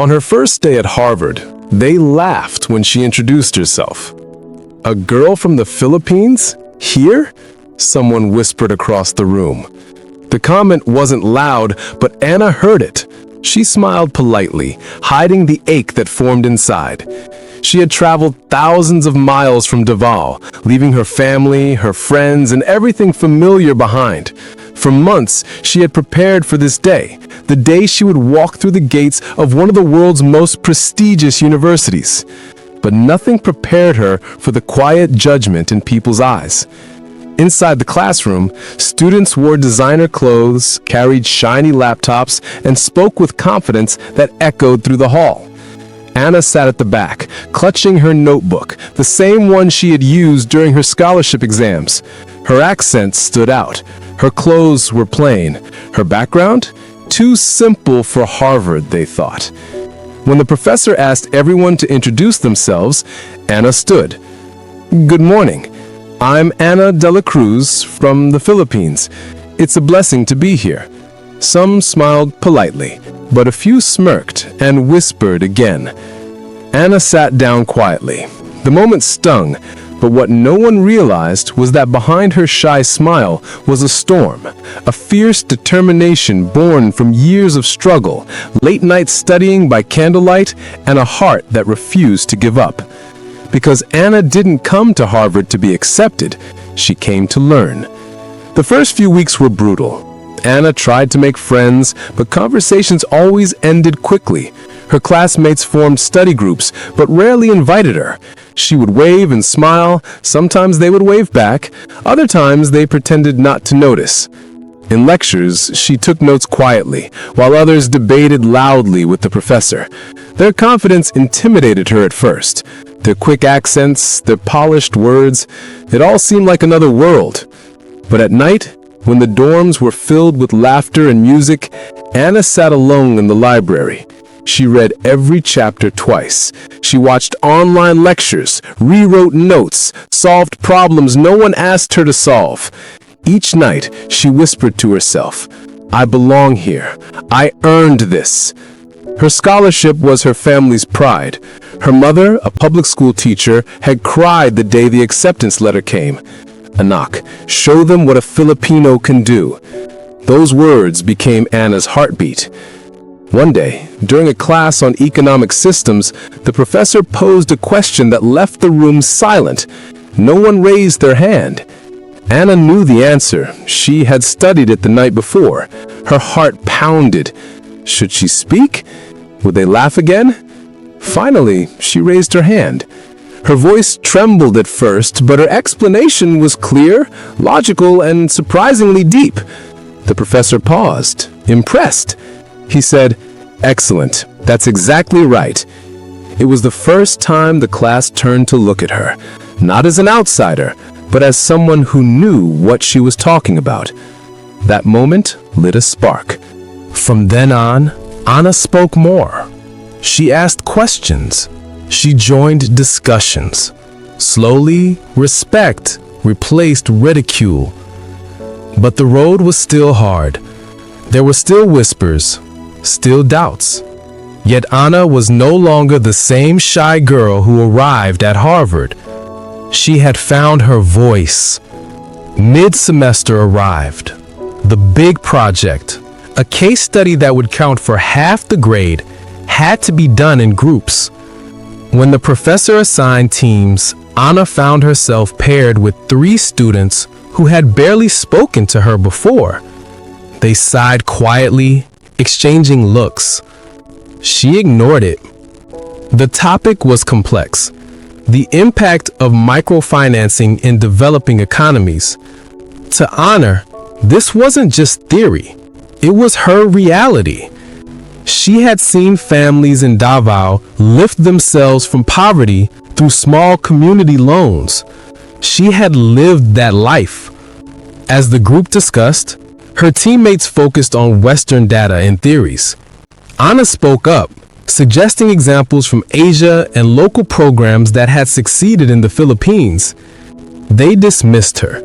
On her first day at Harvard, they laughed when she introduced herself. "A girl from the Philippines? Here?" someone whispered across the room. The comment wasn't loud, but Anna heard it. She smiled politely, hiding the ache that formed inside. She had traveled thousands of miles from Davao, leaving her family, her friends, and everything familiar behind. For months, she had prepared for this day, the day she would walk through the gates of one of the world's most prestigious universities. But nothing prepared her for the quiet judgment in people's eyes. Inside the classroom, students wore designer clothes, carried shiny laptops, and spoke with confidence that echoed through the hall. Anna sat at the back, clutching her notebook, the same one she had used during her scholarship exams. Her accent stood out. Her clothes were plain. Her background? Too simple for Harvard, they thought. When the professor asked everyone to introduce themselves, Anna stood. "Good morning. I'm Anna de la Cruz from the Philippines. It's a blessing to be here." Some smiled politely, but a few smirked and whispered again. Anna sat down quietly. The moment stung, but what no one realized was that behind her shy smile was a storm, a fierce determination born from years of struggle, late night studying by candlelight, and a heart that refused to give up. Because Anna didn't come to Harvard to be accepted, she came to learn. The first few weeks were brutal. Anna tried to make friends, but conversations always ended quickly. Her classmates formed study groups, but rarely invited her. She would wave and smile. Sometimes they would wave back. Other times they pretended not to notice. In lectures, she took notes quietly, while others debated loudly with the professor. Their confidence intimidated her at first. Their quick accents, their polished words, it all seemed like another world. But at night, when the dorms were filled with laughter and music, Anna sat alone in the library. She read every chapter twice. She watched online lectures, rewrote notes, solved problems no one asked her to solve. Each night, she whispered to herself, "I belong here. I earned this." Her scholarship was her family's pride. Her mother, a public school teacher, had cried the day the acceptance letter came. "Anak, show them what a Filipino can do." Those words became Anna's heartbeat. One day, during a class on economic systems, the professor posed a question that left the room silent. No one raised their hand. Anna knew the answer. She had studied it the night before. Her heart pounded. Should she speak? Would they laugh again? Finally, she raised her hand. Her voice trembled at first, but her explanation was clear, logical, and surprisingly deep. The professor paused, impressed. He said, "Excellent. That's exactly right." It was the first time the class turned to look at her, not as an outsider, but as someone who knew what she was talking about. That moment lit a spark. From then on, Anna spoke more. She asked questions. She joined discussions. Slowly, respect replaced ridicule. But the road was still hard. There were still whispers, still doubts. Yet Anna was no longer the same shy girl who arrived at Harvard. She had found her voice. Mid-semester arrived. The big project, a case study that would count for half the grade, had to be done in groups. When the professor assigned teams, Anna found herself paired with 3 students who had barely spoken to her before. They sighed quietly, exchanging looks. She ignored it. The topic was complex. The impact of microfinancing in developing economies. To Anna, this wasn't just theory. It was her reality. She had seen families in Davao lift themselves from poverty through small community loans. She had lived that life. As the group discussed, her teammates focused on Western data and theories. Anna spoke up, suggesting examples from Asia and local programs that had succeeded in the Philippines. They dismissed her.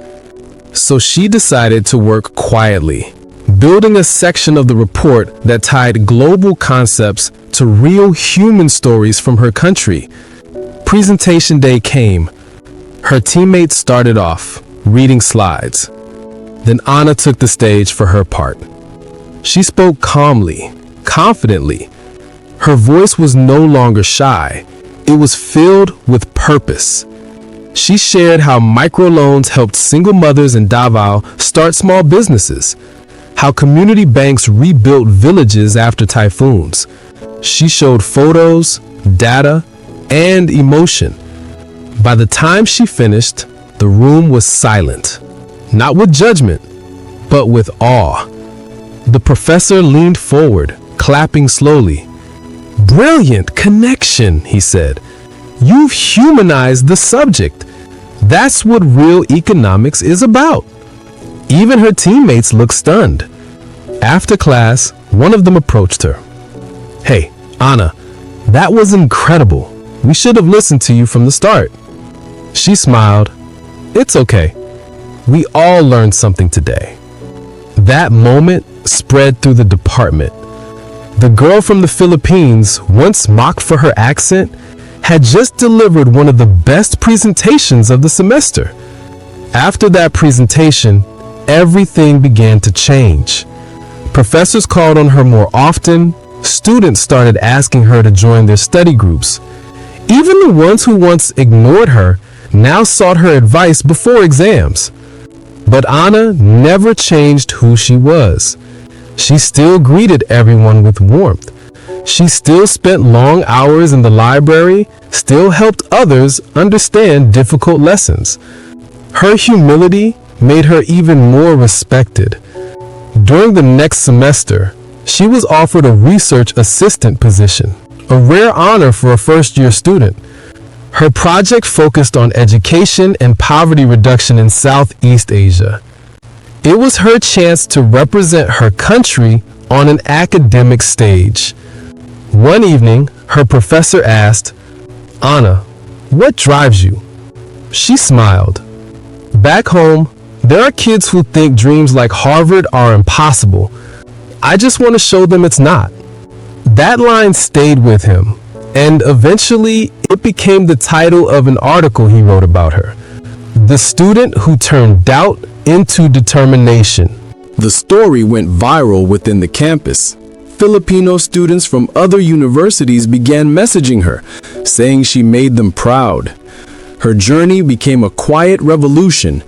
So she decided to work quietly, building a section of the report that tied global concepts to real human stories from her country. Presentation day came. Her teammates started off, reading slides. Then Anna took the stage for her part. She spoke calmly, confidently. Her voice was no longer shy. It was filled with purpose. She shared how microloans helped single mothers in Davao start small businesses, how community banks rebuilt villages after typhoons. She showed photos, data, and emotion. By the time she finished, the room was silent, not with judgment, but with awe. The professor leaned forward, clapping slowly. "Brilliant connection," he said. "You've humanized the subject. That's what real economics is about." Even her teammates looked stunned. After class, one of them approached her. "Hey, Anna, that was incredible. We should have listened to you from the start." She smiled. "It's okay. We all learned something today." That moment spread through the department. The girl from the Philippines, once mocked for her accent, had just delivered one of the best presentations of the semester. After that presentation, everything began to change. Professors called on her more often. Students started asking her to join their study groups. Even the ones who once ignored her now sought her advice before exams. But Anna never changed who she was. She still greeted everyone with warmth. She still spent long hours in the library, still helped others understand difficult lessons. Her humility made her even more respected. During the next semester, she was offered a research assistant position, a rare honor for a first-year student. Her project focused on education and poverty reduction in Southeast Asia. It was her chance to represent her country on an academic stage. One evening, her professor asked, "Anna, what drives you?" She smiled. "Back home, there are kids who think dreams like Harvard are impossible. I just want to show them it's not." That line stayed with him, and eventually it became the title of an article he wrote about her. The student who turned doubt into determination. The story went viral within the campus. Filipino students from other universities began messaging her, saying she made them proud. Her journey became a quiet revolution,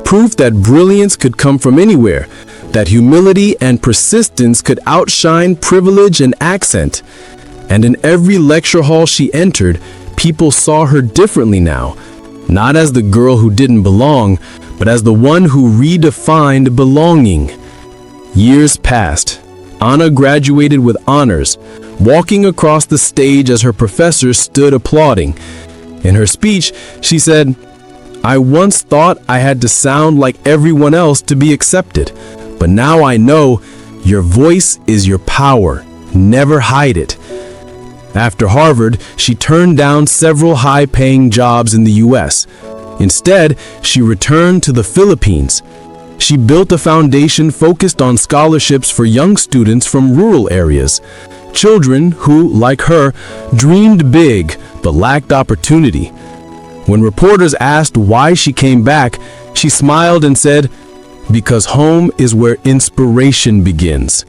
proof that brilliance could come from anywhere, that humility and persistence could outshine privilege and accent. And in every lecture hall she entered, people saw her differently now, not as the girl who didn't belong, but as the one who redefined belonging. Years passed. Anna graduated with honors, walking across the stage as her professors stood applauding. In her speech, she said, "I once thought I had to sound like everyone else to be accepted, but now I know your voice is your power. Never hide it." After Harvard, she turned down several high-paying jobs in the US. Instead, she returned to the Philippines. She built a foundation focused on scholarships for young students from rural areas, children who, like her, dreamed big but lacked opportunity. When reporters asked why she came back, she smiled and said, "Because home is where inspiration begins."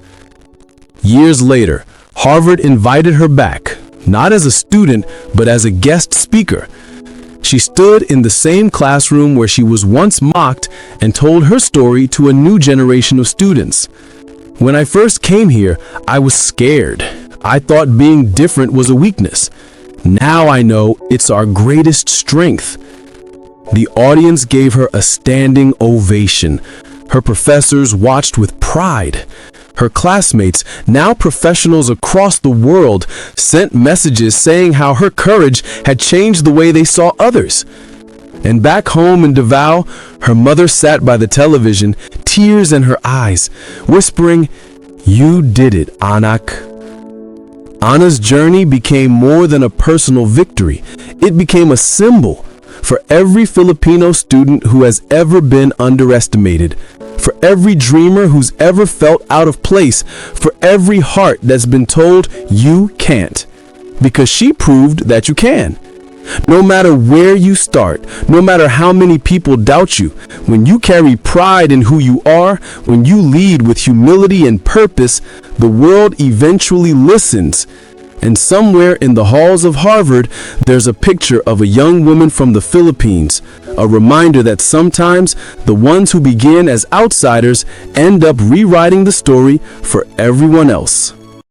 Years later, Harvard invited her back, not as a student, but as a guest speaker. She stood in the same classroom where she was once mocked and told her story to a new generation of students. "When I first came here, I was scared. I thought being different was a weakness. Now I know it's our greatest strength." The audience gave her a standing ovation. Her professors watched with pride. Her classmates, now professionals across the world, sent messages saying how her courage had changed the way they saw others. And back home in Davao, her mother sat by the television, tears in her eyes, whispering, "You did it, anak." Anna's journey became more than a personal victory. It became a symbol for every Filipino student who has ever been underestimated, for every dreamer who's ever felt out of place, for every heart that's been told you can't. Because she proved that you can. No matter where you start, no matter how many people doubt you, when you carry pride in who you are, when you lead with humility and purpose, the world eventually listens. And somewhere in the halls of Harvard, there's a picture of a young woman from the Philippines, a reminder that sometimes the ones who begin as outsiders end up rewriting the story for everyone else.